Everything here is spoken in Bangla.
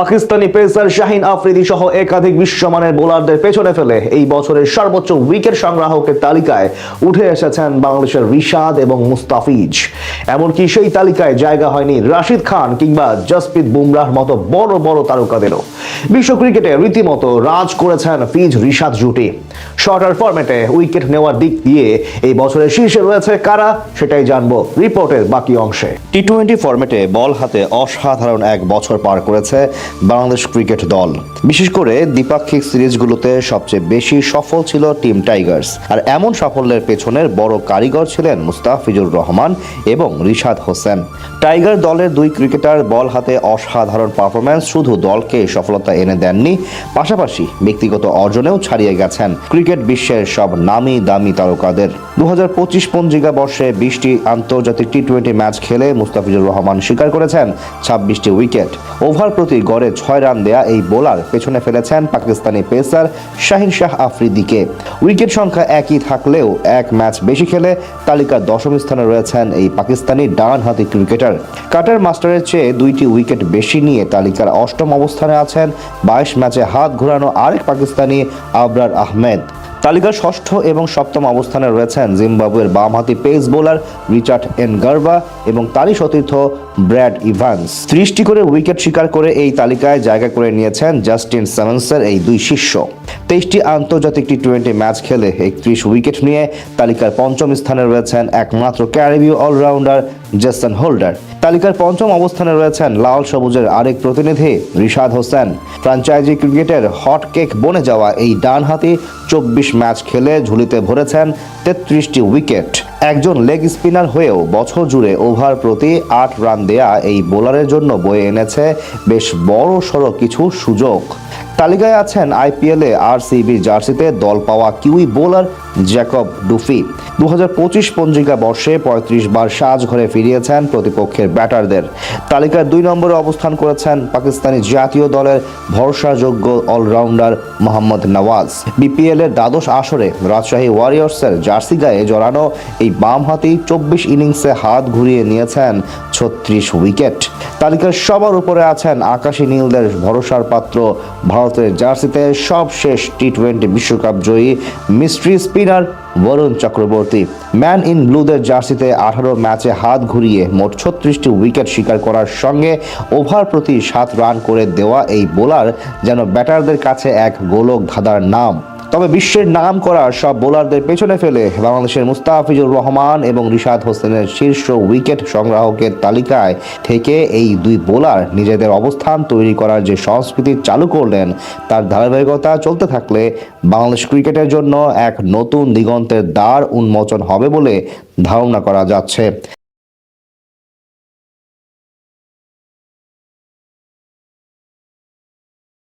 পাকিস্তানি পেসার শাহিন আফ্রিদি সহ একাধিক বিশ্বমানের বোলারদের পেছনে ফেলে এই বছরের সর্বোচ্চ উইকেট সংগ্রাহকের তালিকায় উঠে এসেছেন বাংলাদেশের রিশাদ এবং মুস্তাফিজ। এমনকি সেই তালিকায় জায়গা হয়নি রাশিদ খান কিংবা জসপ্রীত বুমরাহর মতো বড় বড় তারকাদেরও। বিশ্ব ক্রিকেটে রীতিমতো রাজ করেছেন ফিজ রিশাদ জুটি। শর্টার ফরম্যাটে উইকেট নেওয়ার দিক দিয়ে এই বছরের শীর্ষে রয়েছে কারা, সেটাই জানবো রিপোর্টের বাকি অংশে। টি-20 ফরম্যাটে বল হাতে অসাধারণ এক বছর পার করেছে বাংলাদেশ ক্রিকেট দল। বিশেষ করে দ্বিপাক্ষিক সিরিজগুলোতে সবচেয়ে বেশি সফল ছিল টিম টাইগার্স। আর এমন সাফল্যের পেছনের বড় কারিগর ছিলেন মুস্তাফিজুর রহমান এবং রিশাদ হোসেন। টাইগার দলের দুই ক্রিকেটার বল হাতে অসাধারণ পারফরম্যান্স শুধু দলকে সফলতা এনে দেননি, পাশাপাশি ব্যক্তিগত অর্জনেও ছাড়িয়ে গেছেন ক্রিকেট বিশ্বের সব নামি দামি তারকাদের। 2025 পঞ্জিকা বর্ষে 20টি আন্তর্জাতিক টি-20 ম্যাচ খেলে মুস্তাফিজুর রহমান শিকার করেছেন 26টি উইকেট। ওভার প্রতি গড়ে 6 রান দেয়া এই বোলার পেছনে ফেলেছেন পাকিস্তানি পেসার শাহিন আফ্রিদিকে। উইকেট সংখ্যা একই থাকলেও এক ম্যাচ বেশি খেলে তালিকার 10ম স্থানে রয়েছেন এই পাকিস্তানি ডান হাতি ক্রিকেটার। কাটার মাস্টারের চেয়ে 2টি উইকেট বেশি নিয়ে তালিকার 8ম অবস্থানে আছেন 22 ম্যাচে হাত ঘোরানো আরেক পাকিস্তানি আবরার আহমেদ। তালিকার 6ষ্ঠ এবং 7ম অবস্থানে রয়েছেন জিম্বাবুয়ের বামহাতি পেস বোলার রিচার্ড এনগারভা এবং তারই সতীর্থ ব্র্যাড ইভান্স। 30টি করে উইকেট শিকার করে এই তালিকায় জায়গা করে নিয়েছেন জাস্টিন সামন্সের এই দুই শিষ্য। 23টি আন্তর্জাতিক টি-20 ম্যাচ খেলে 31 উইকেট নিয়ে তালিকার 5ম স্থানে রয়েছেন একমাত্র ক্যারিবীয় অলরাউন্ডার জেসন হোল্ডার। তালিকার 5ম অবস্থানে রয়েছেন লাল সবুজের আরেক প্রতিনিধি রিশাদ হোসেন। ফ্র্যাঞ্চাইজি ক্রিকেটের হট কেক বনে যাওয়া এই ডানহাতি 24 ম্যাচ খেলে ঝুলিতে ভরেছেন 33টি উইকেট। একজন লেগ স্পিনার হয়েও বছর জুড়ে ওভার প্রতি 8 রান দেয়া এই বোলারের জন্য বয়ে এনেছে বেশ বড় সড়ো কিছু সুযোগ। তালিকায় আছেন আইপিএলে আরসিবি জার্সিতে দল পাওয়া কিউই বোলার জ্যাকব ডুফি। 2025 পঞ্জিকা বর্ষে 35 বার সাজঘরে ফিরিয়েছেন প্রতিপক্ষের ব্যাটারদের। তালিকার 2 নম্বরে অবস্থান করেছেন পাকিস্তানি জাতীয় দলের ভরসাযোগ্য অলরাউন্ডার মোহাম্মদ নওয়াজ। বিপিএল এর দ্বাদশ আসরে রাজশাহী ওয়ারিয়র্সের জার্সি গায়ে জড়ানো এই বামহাতি 24 ইনিংসে হাত ঘুরিয়ে নিয়েছেন 36 উইকেট। তালিকার সবার উপরে আছেন আকাশী নীলদের ভরসার পাত্র ভারতের জার্সিতে সবশেষ টি-20 বিশ্বকাপ জয়ী mystery spinner Varun Chakravarthy. Man in ব্লুদের জার্সিতে 18 ম্যাচে হাত ঘুরিয়ে মোট 36টি উইকেট শিকার করার সঙ্গে ওভার প্রতি 7 রান করে দেওয়া এই বোলার যেন ব্যাটারদের কাছে এক গোলক ধাঁধার নাম। তবে বিশ্বের নাম করা সব বোলারদের পেছনে ফেলে বাংলাদেশের মুস্তাফিজুর রহমান এবং রিশাদ হোসেনের শীর্ষ উইকেট সংগ্রাহকের তালিকায় থেকে এই দুই বোলার নিজেদের অবস্থান তৈরি করার যে সংস্কৃতি চালু করলেন, তার ধারাবাহিকতা চলতে থাকলে বাংলাদেশ ক্রিকেটের জন্য এক নতুন দিগন্তের দ্বার উন্মোচন হবে বলে ধারণা করা যাচ্ছে।